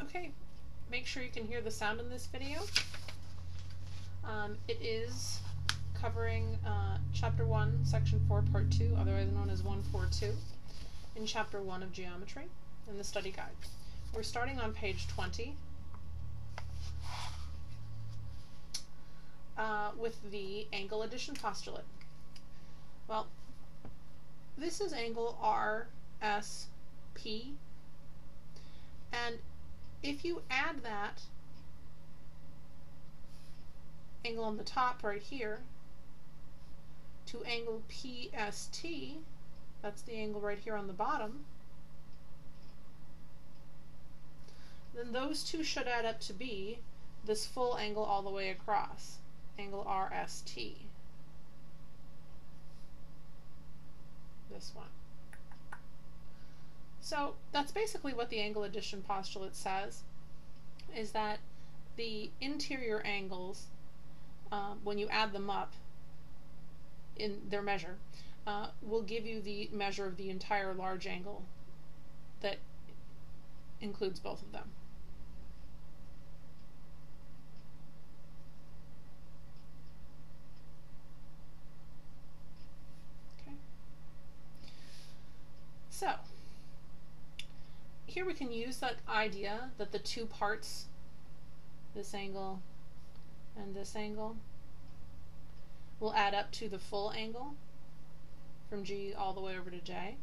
Okay, make sure you can hear the sound in this video. It is covering Chapter 1, Section 4, Part 2, otherwise known as 142, in Chapter 1 of Geometry in the study guide. We're starting on page 20 with the angle addition postulate. Well, this is angle RSP, and if you add that angle on the top right here to angle PST, that's the angle right here on the bottom, then those two should add up to be this full angle all the way across, angle RST. This one. So that's basically what the angle addition postulate says, is that the interior angles, when you add them up in their measure, will give you the measure of the entire large angle that includes both of them. Okay. So here we can use that idea that the two parts, this angle and this angle, will add up to the full angle from G all the way over to J.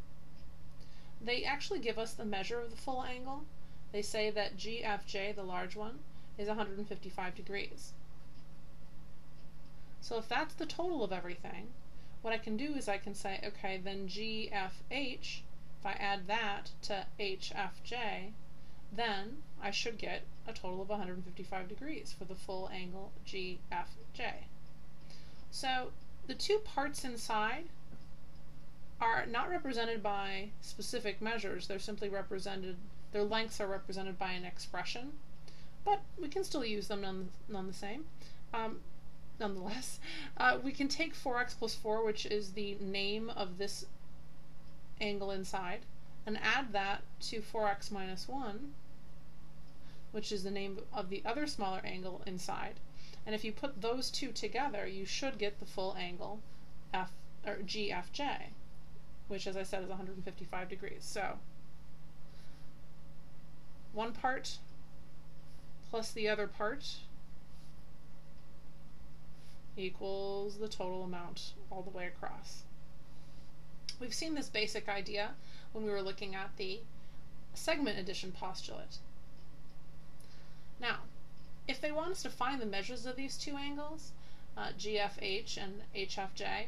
They actually give us the measure of the full angle. They say that GFJ, the large one, is 155 degrees. So if that's the total of everything, what I can do is I can say, okay, then GFH, if I add that to HFJ, then I should get a total of 155 degrees for the full angle GFJ. So the two parts inside are not represented by specific measures, they're simply represented, their lengths are represented by an expression, but we can still use them nonetheless. We can take 4x plus 4, which is the name of this angle inside, and add that to 4x minus 1, which is the name of the other smaller angle inside. And if you put those two together, you should get the full angle GFJ, which, as I said, is 155 degrees. So one part plus the other part equals the total amount all the way across. We've seen this basic idea when we were looking at the segment addition postulate. Now, if they want us to find the measures of these two angles, GFH and HFJ,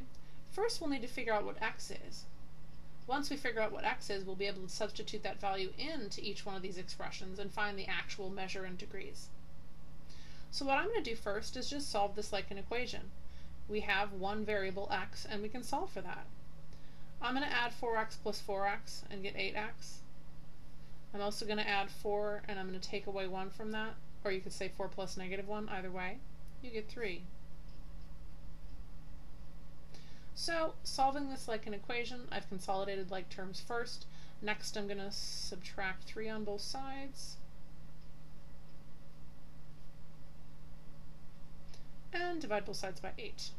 first we'll need to figure out what x is. Once we figure out what x is, we'll be able to substitute that value into each one of these expressions and find the actual measure in degrees. So what I'm going to do first is just solve this like an equation. We have one variable x, and we can solve for that. I'm going to add 4x plus 4x and get 8x. I'm also going to add 4, and I'm going to take away 1 from that, or you could say 4 plus negative 1, either way. You get 3. So, solving this like an equation, I've consolidated like terms first. Next, I'm going to subtract 3 on both sides. And divide both sides by 8.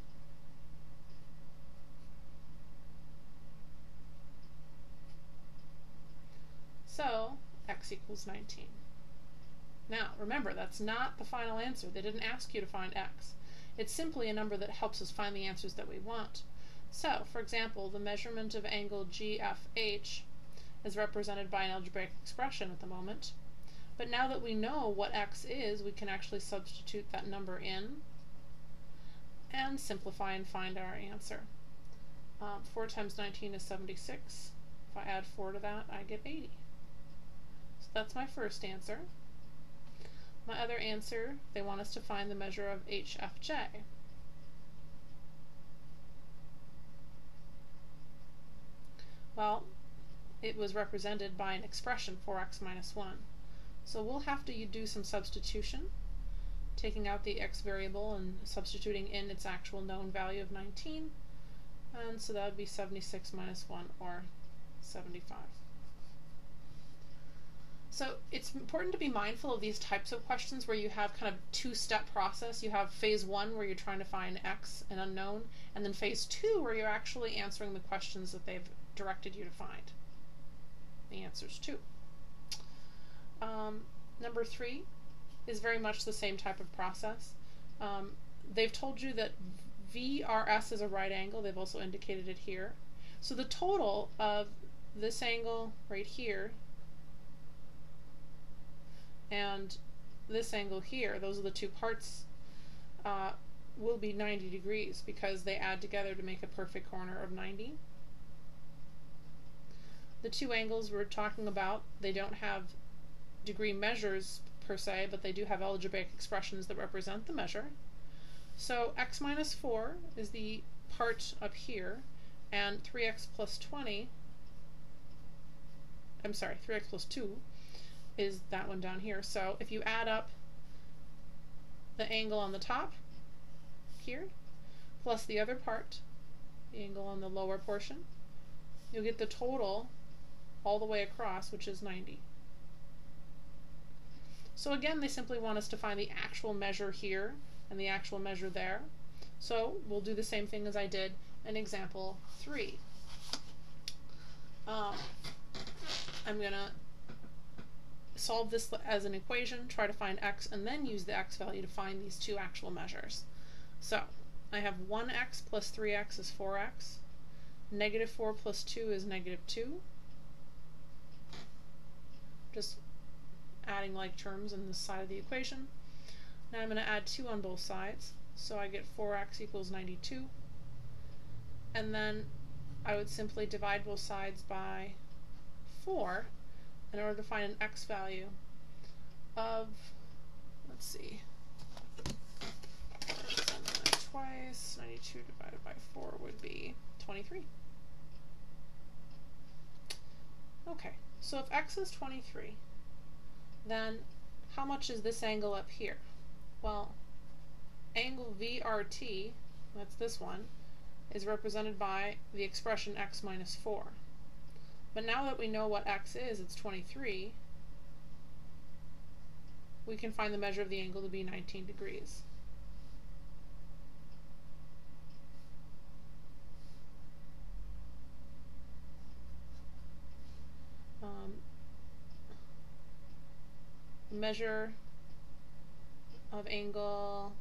So, x equals 19. Now, remember, that's not the final answer. They didn't ask you to find x. It's simply a number that helps us find the answers that we want. So, for example, the measurement of angle GFH is represented by an algebraic expression at the moment. But now that we know what x is, we can actually substitute that number in and simplify and find our answer. 4 times 19 is 76. If I add 4 to that, I get 80. So that's my first answer. My other answer, they want us to find the measure of HFJ. Well, it was represented by an expression, 4x minus 1. So we'll have to do some substitution, taking out the x variable and substituting in its actual known value of 19. And so that would be 76 minus 1, or 75. So it's important to be mindful of these types of questions where you have kind of two-step process. You have phase 1 where you're trying to find x, an unknown, and then phase 2 where you're actually answering the questions that they've directed you to find the answers to. Number 3 is very much the same type of process. They've told you that VRS is a right angle. They've also indicated it here. So the total of this angle right here and this angle here, those are the two parts, will be 90 degrees because they add together to make a perfect corner of 90. The two angles we're talking about, they don't have degree measures per se, but they do have algebraic expressions that represent the measure. So x minus 4 is the part up here, and 3x plus 20, I'm sorry, 3x plus 2 is that one down here. So if you add up the angle on the top here, plus the other part, the angle on the lower portion, you'll get the total all the way across, which is 90. So again, they simply want us to find the actual measure here and the actual measure there. So we'll do the same thing as I did in example 3. I'm going to solve this as an equation, try to find x, and then use the x value to find these two actual measures. So I have 1x plus 3x is 4x. Negative 4 plus 2 is negative 2. Just adding like terms in this side of the equation. Now I'm going to add 2 on both sides. So I get 4x equals 92. And then I would simply divide both sides by 4 in order to find an x value of, let's see, twice, 92 divided by 4 would be 23. Okay, so if x is 23, then how much is this angle up here? Well, angle VRT, that's this one, is represented by the expression x minus 4. But now that we know what x is, it's 23, we can find the measure of the angle to be 19 degrees. Measure of angle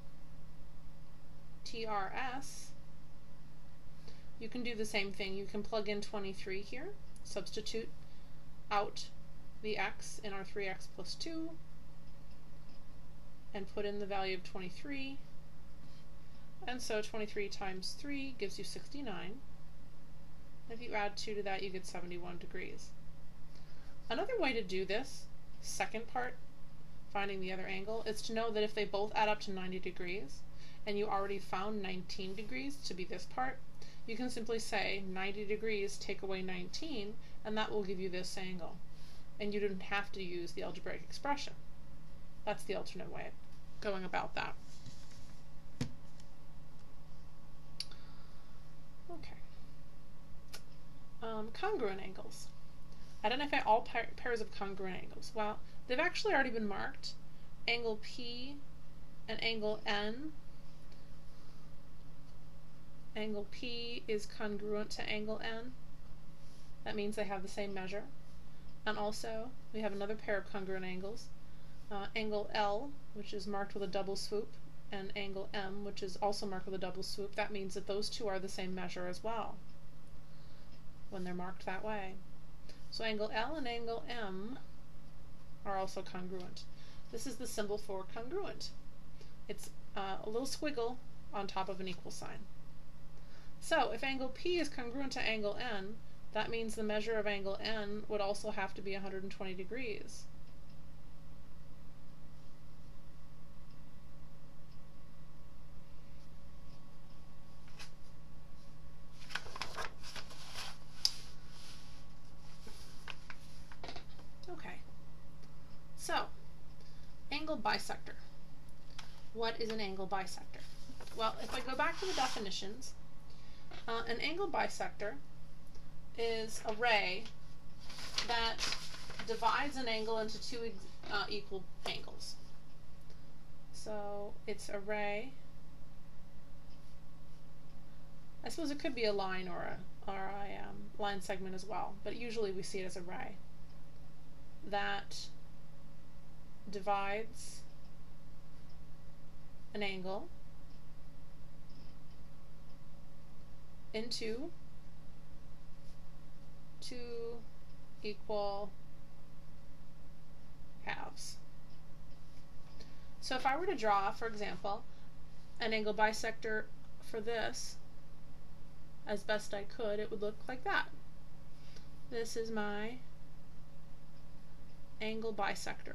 TRS, you can do the same thing. You can plug in 23 here, substitute out the x in our 3x plus 2, and put in the value of 23. And so 23 times 3 gives you 69. If you add 2 to that, you get 71 degrees. Another way to do this, second part, finding the other angle, is to know that if they both add up to 90 degrees, and you already found 19 degrees to be this part, you can simply say 90 degrees take away 19, and that will give you this angle. And you don't have to use the algebraic expression. That's the alternate way of going about that. Okay. Congruent angles. Identify all pairs of congruent angles. Well, they've actually already been marked. Angle P and angle N. Angle P is congruent to angle N. That means they have the same measure. And also, we have another pair of congruent angles. Angle L, which is marked with a double swoop, and angle M, which is also marked with a double swoop. That means that those two are the same measure as well when they're marked that way. So angle L and angle M are also congruent. This is the symbol for congruent. It's a little squiggle on top of an equal sign. So if angle P is congruent to angle N, that means the measure of angle N would also have to be 120 degrees. So, angle bisector. What is an angle bisector? Well, if I go back to the definitions, an angle bisector is a ray that divides an angle into two equal angles. So it's a ray. I suppose it could be a line or a line segment as well, but usually we see it as a ray that divides an angle into two equal halves. So if I were to draw, for example, an angle bisector for this as best I could, it would look like that. This is my angle bisector.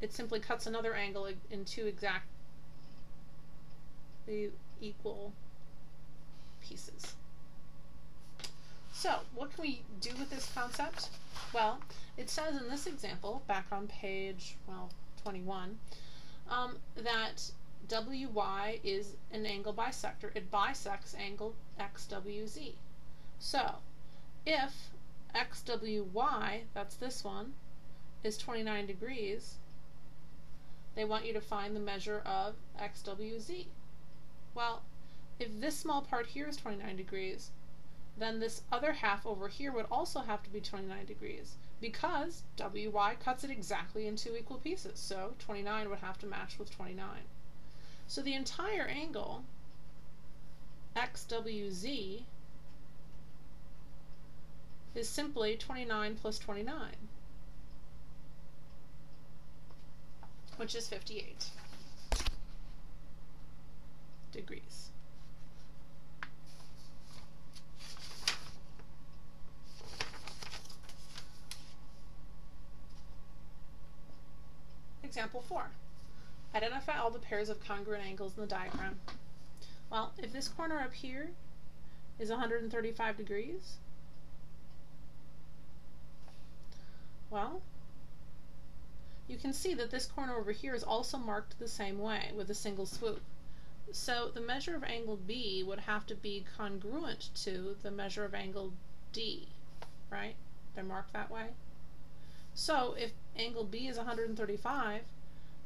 It simply cuts another angle in two exactly equal pieces. So what can we do with this concept? Well, it says in this example, back on page 21, that WY is an angle bisector. It bisects angle XWZ. So if XWY, that's this one, is 29 degrees, they want you to find the measure of XWZ. Well, if this small part here is 29 degrees, then this other half over here would also have to be 29 degrees because WY cuts it exactly in two equal pieces. So 29 would have to match with 29. So the entire angle XWZ is simply 29 plus 29, which is 58 degrees. Example 4. Identify all the pairs of congruent angles in the diagram. Well, if this corner up here is 135 degrees, well, you can see that this corner over here is also marked the same way with a single swoop. So the measure of angle B would have to be congruent to the measure of angle D, right? They're marked that way. So if angle B is 135,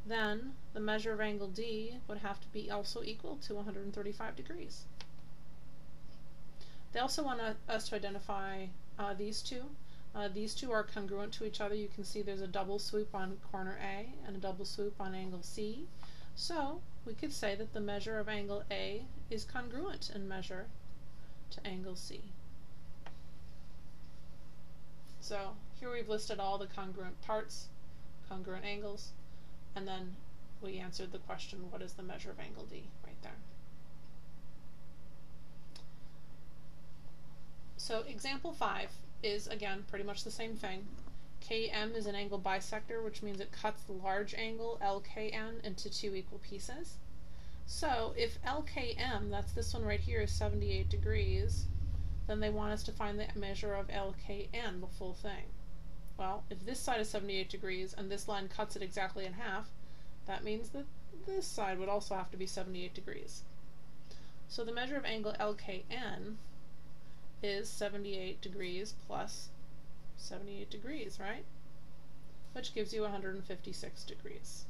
then the measure of angle D would have to be also equal to 135 degrees. They also want us to identify these two. These two are congruent to each other. You can see there's a double swoop on corner A and a double swoop on angle C. So we could say that the measure of angle A is congruent in measure to angle C. So here we've listed all the congruent parts, congruent angles, and then we answered the question, what is the measure of angle D, right there. So example 5 is, again, pretty much the same thing. KM is an angle bisector, which means it cuts the large angle LKN into two equal pieces. So if LKM, that's this one right here, is 78 degrees, then they want us to find the measure of LKN, the full thing. Well, if this side is 78 degrees and this line cuts it exactly in half, that means that this side would also have to be 78 degrees. So the measure of angle LKN is 78 degrees plus 78 degrees, right? Which gives you 156 degrees.